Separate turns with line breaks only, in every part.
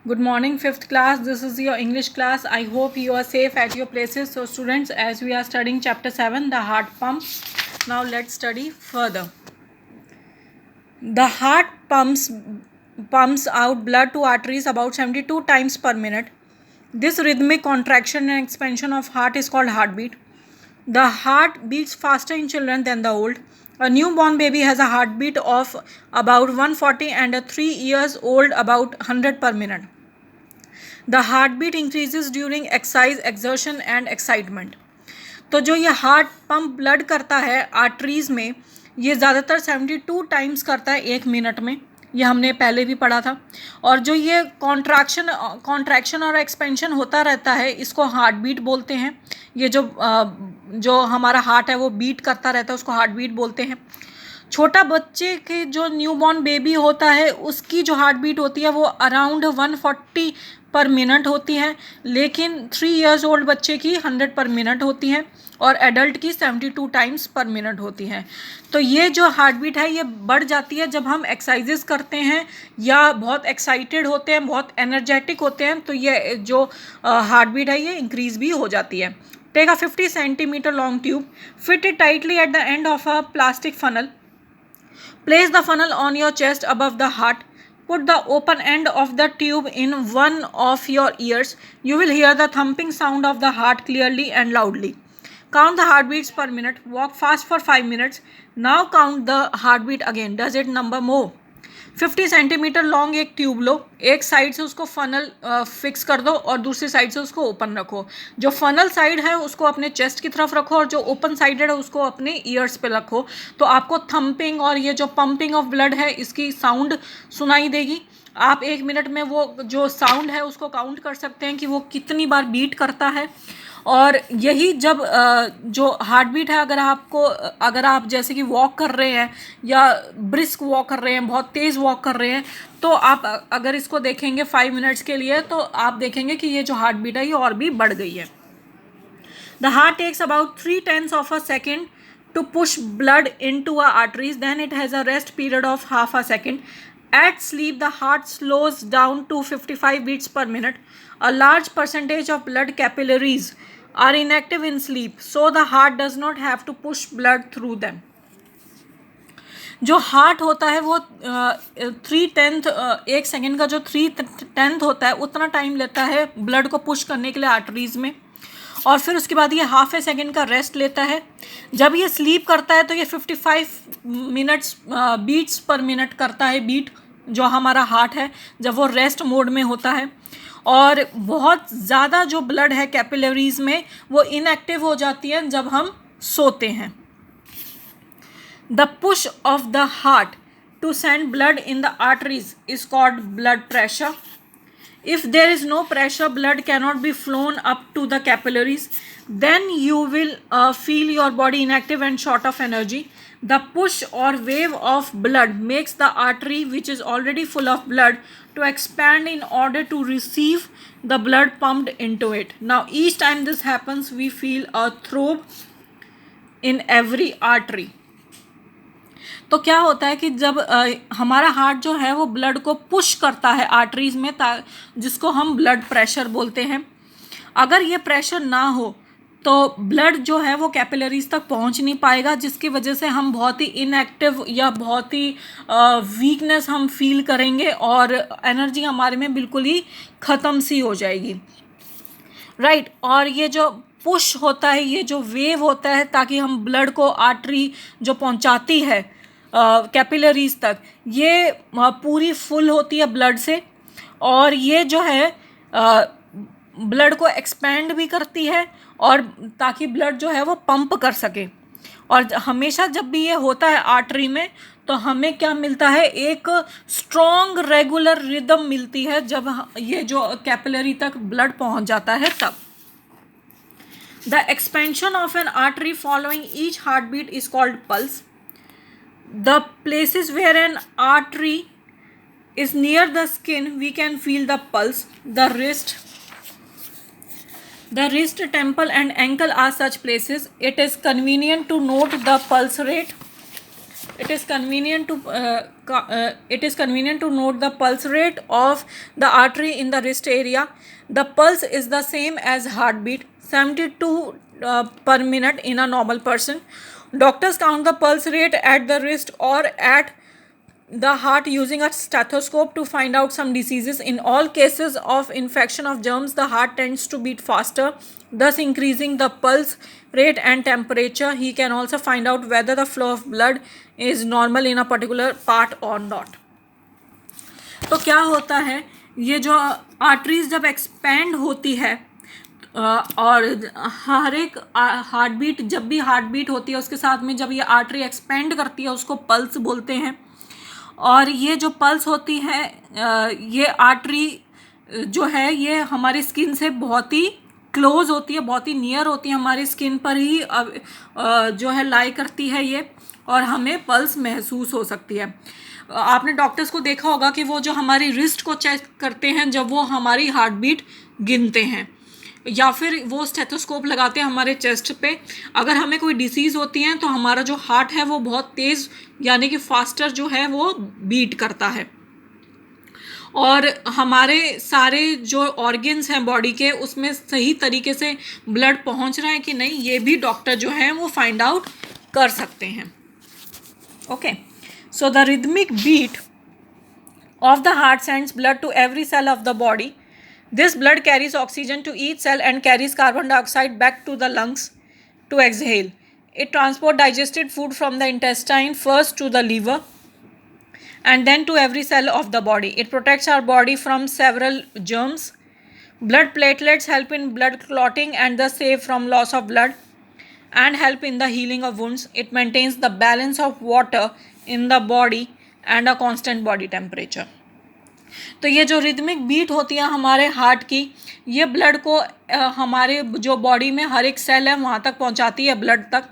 Good morning, 5th class. This is your English class. I hope you are safe at your places. So students, as we are studying chapter 7, the heart pump. Now let's study further. The heart pumps out blood to arteries about 72 times per minute. This rhythmic contraction and expansion of heart is called heartbeat. The heart beats faster in children than the old. A newborn baby has a heartbeat of about 140 and a 3 years old about 100 per minute. The heartbeat increases during exercise, exertion and excitement. तो जो ये heart pump blood करता है arteries में, ये ज़्यादातर 72 times करता है 1 मिनट में. ये हमने पहले भी पढ़ा था. और जो ये कॉन्ट्रैक्शन और एक्सपेंशन होता रहता है, इसको हार्ट बीट बोलते हैं. ये जो हमारा हार्ट है वो बीट करता रहता है, उसको हार्ट बीट बोलते हैं. छोटा बच्चे के जो न्यूबॉर्न बेबी होता है उसकी जो हार्ट बीट होती है वो अराउंड 140 पर मिनट होती है, लेकिन 3 इयर्स ओल्ड बच्चे की 100 पर मिनट होती है और एडल्ट की 72 टाइम्स पर मिनट होती है. तो ये जो हार्ट बीट है ये बढ़ जाती है जब हम एक्सरसाइजेस करते हैं या बहुत एक्साइटेड होते हैं, बहुत एनर्जेटिक होते हैं, तो ये जो हार्ट बीट है ये इंक्रीज भी हो जाती है. Take a 50 centimetre long tube, fit it tightly at the end of a plastic funnel. Place the funnel on your chest above the heart. Put the open end of the tube in one of your ears. You will hear the thumping sound of the heart clearly and loudly. Count the heartbeats per minute. Walk fast for 5 minutes. Now count the heartbeat again. Does it number more? 50 centimetre long एक tube लो, एक side से उसको funnel fix कर दो और दूसरी side से उसको ओपन रखो. जो फनल साइड है उसको अपने चेस्ट की तरफ रखो और जो ओपन साइडेड है उसको अपने ईयर्स पे रखो. तो आपको थम्पिंग और ये जो पंपिंग ऑफ ब्लड है इसकी साउंड सुनाई देगी. आप 1 मिनट में वो जो साउंड है उसको काउंट कर सकते हैं कि वो कितनी बार बीट करता है. और यही जब जो हार्ट बीट है, अगर आप जैसे कि वॉक कर रहे हैं या ब्रिस्क वॉक कर रहे हैं, बहुत तेज़ वॉक कर रहे हैं, तो आप अगर इसको देखेंगे 5 मिनट्स के लिए तो आप देखेंगे कि ये जो हार्ट बीट है ये और भी बढ़ गई है. The heart takes about 3/10 of a second to push blood into our arteries. Then it has a rest period of half a second. At sleep, the heart slows down to 55 beats per minute. A large percentage of blood capillaries are inactive in sleep, so the heart does not have to push blood through them. जो heart होता है वो 3/10 1 second का जो 3/10 होता है उतना time लेता है ब्लड को पुश करने के लिए आर्टरीज में, और फिर उसके बाद ये हाफ ए सेकेंड का रेस्ट लेता है. जब ये स्लीप करता है तो ये 55 मिनट्स बीट्स पर मिनट करता है. बीट जो हमारा हार्ट है जब वो रेस्ट मोड में होता है, और बहुत ज़्यादा जो ब्लड है कैपिलरीज में वो इनएक्टिव हो जाती है जब हम सोते हैं. The push of the heart to send blood in the arteries is called blood pressure. If there is no pressure, blood cannot be flown up to the capillaries. Then you will feel your body inactive and short of energy. The push or wave of blood makes the artery, which is already full of blood, to expand in order to receive the blood pumped into it. Now, each time this happens, we feel a throb in every artery. तो क्या होता है कि जब हमारा heart जो है वो ब्लड को पुश करता है आर्टरीज में, जिसको हम ब्लड प्रेशर बोलते हैं. अगर ये प्रेशर ना हो तो ब्लड जो है वो कैपिलरीज तक पहुंच नहीं पाएगा, जिसकी वजह से हम बहुत ही इनएक्टिव या बहुत ही वीकनेस हम फील करेंगे और एनर्जी हमारे में बिल्कुल ही ख़त्म सी हो जाएगी. राइट. और ये जो पुश होता है, ये जो वेव होता है ताकि हम ब्लड को आर्टरी जो पहुंचाती है कैपिलरीज तक, ये पूरी फुल होती है ब्लड से, और ये जो है ब्लड को एक्सपेंड भी करती है और ताकि ब्लड जो है वो पंप कर सके. और हमेशा जब भी ये होता है आर्टरी में तो हमें क्या मिलता है, एक स्ट्रॉन्ग रेगुलर रिदम मिलती है जब ये जो कैपिलरी तक ब्लड पहुंच जाता है तब. The expansion of an artery following each heart beat is called pulse. The places where an artery is near the skin, we can feel the pulse. The wrist, temple and ankle are such places. It is convenient to note the pulse rate. It is convenient to it is convenient to note the pulse rate of the artery in the wrist area. The pulse is the same as heartbeat, 72 per minute in a normal person. Doctors count the pulse rate at the wrist or at the heart using a stethoscope to find out some diseases. In all cases of infection of germs, the heart tends to beat faster, thus increasing the pulse rate and temperature. He can also find out whether the flow of blood is normal in a particular part or not. तो क्या होता है, ये जो arteries जब expand होती है और हर एक हार्ट बीट, जब भी हार्ट बीट होती है उसके साथ में जब ये आर्टरी एक्सपेंड करती है उसको पल्स बोलते हैं. और ये जो पल्स होती है, ये आर्टरी जो है ये हमारी स्किन से बहुत ही क्लोज होती है, बहुत ही नियर होती है, हमारी स्किन पर ही जो है लाई करती है ये, और हमें पल्स महसूस हो सकती है. आपने डॉक्टर्स को देखा होगा कि वो जो हमारी रिस्ट को चेक करते हैं जब वो हमारी हार्ट बीट गिनते हैं, या फिर वो स्टेथोस्कोप लगाते हैं हमारे चेस्ट पे. अगर हमें कोई डिसीज़ होती है तो हमारा जो हार्ट है वो बहुत तेज़ यानी कि फास्टर जो है वो बीट करता है, और हमारे सारे जो ऑर्गन्स हैं बॉडी के उसमें सही तरीके से ब्लड पहुंच रहा है कि नहीं, ये भी डॉक्टर जो है वो फाइंड आउट कर सकते हैं. Okay, so the rhythmic beat of the heart sends blood to every cell of the body. This blood carries oxygen to each cell and carries carbon dioxide back to the lungs to exhale. It transports digested food from the intestine first to the liver and then to every cell of the body. It protects our body from several germs. Blood platelets help in blood clotting and thus save from loss of blood and help in the healing of wounds. It maintains the balance of water in the body and a constant body temperature. तो ये जो rhythmic beat होती है हमारे heart की, ये blood को हमारे जो बॉडी में हर एक सेल है वहाँ तक पहुँचाती है, ब्लड तक.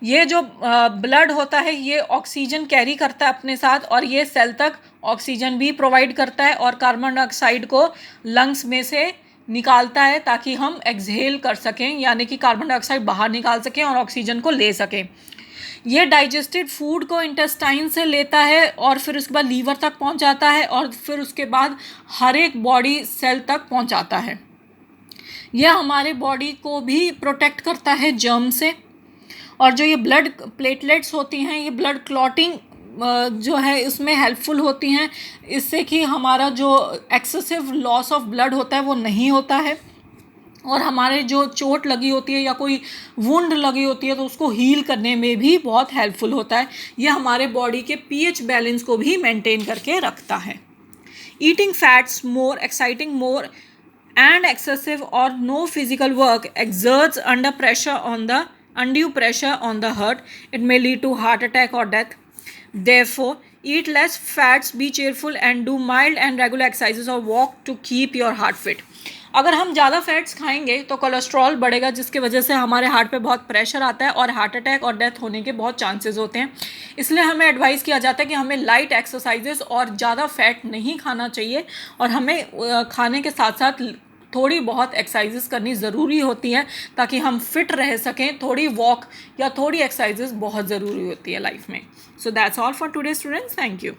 ये जो ब्लड होता है ये ऑक्सीजन कैरी करता है अपने साथ, और ये सेल तक ऑक्सीजन भी प्रोवाइड करता है और कार्बन डाइऑक्साइड को लंग्स में से निकालता है ताकि हम एक्सहेल कर सकें, यानी कि कार्बन डाइऑक्साइड बाहर निकाल सकें और ऑक्सीजन को ले सकें. ये डाइजेस्टेड फूड को इंटेस्टाइन से लेता है और फिर उसके बाद लीवर तक पहुंचाता है और फिर उसके बाद हर एक बॉडी सेल तक पहुंचाता है. यह हमारे बॉडी को भी प्रोटेक्ट करता है जर्म से. और जो ये ब्लड प्लेटलेट्स होती हैं ये ब्लड क्लॉटिंग जो है इसमें हेल्पफुल होती हैं, इससे कि हमारा जो एक्सेसिव लॉस ऑफ ब्लड होता है वो नहीं होता है, और हमारे जो चोट लगी होती है या कोई वुंड लगी होती है तो उसको हील करने में भी बहुत हेल्पफुल होता है. ये हमारे बॉडी के पीएच बैलेंस को भी मेंटेन करके रखता है. Eating fats more, exciting more and excessive और no physical work exerts under pressure on the undue pressure on the heart. It may lead to heart attack or death. Therefore, eat less fats, be cheerful and do mild and regular exercises or walk to keep your heart fit. अगर हम ज़्यादा fats खाएंगे तो cholesterol बढ़ेगा, जिसकी वजह से हमारे हार्ट पे बहुत प्रेशर आता है और हार्ट अटैक और डेथ होने के बहुत चांसेस होते हैं. इसलिए हमें एडवाइस किया जाता है कि हमें लाइट एक्सरसाइजेस और ज़्यादा फैट नहीं खाना चाहिए, और हमें खाने के साथ साथ थोड़ी बहुत एक्सरसाइजेस करनी ज़रूरी होती हैं ताकि हम फिट रह सकें. थोड़ी वॉक या थोड़ी एक्सरसाइजेस बहुत ज़रूरी होती है लाइफ में. So that's all for today students. Thank you.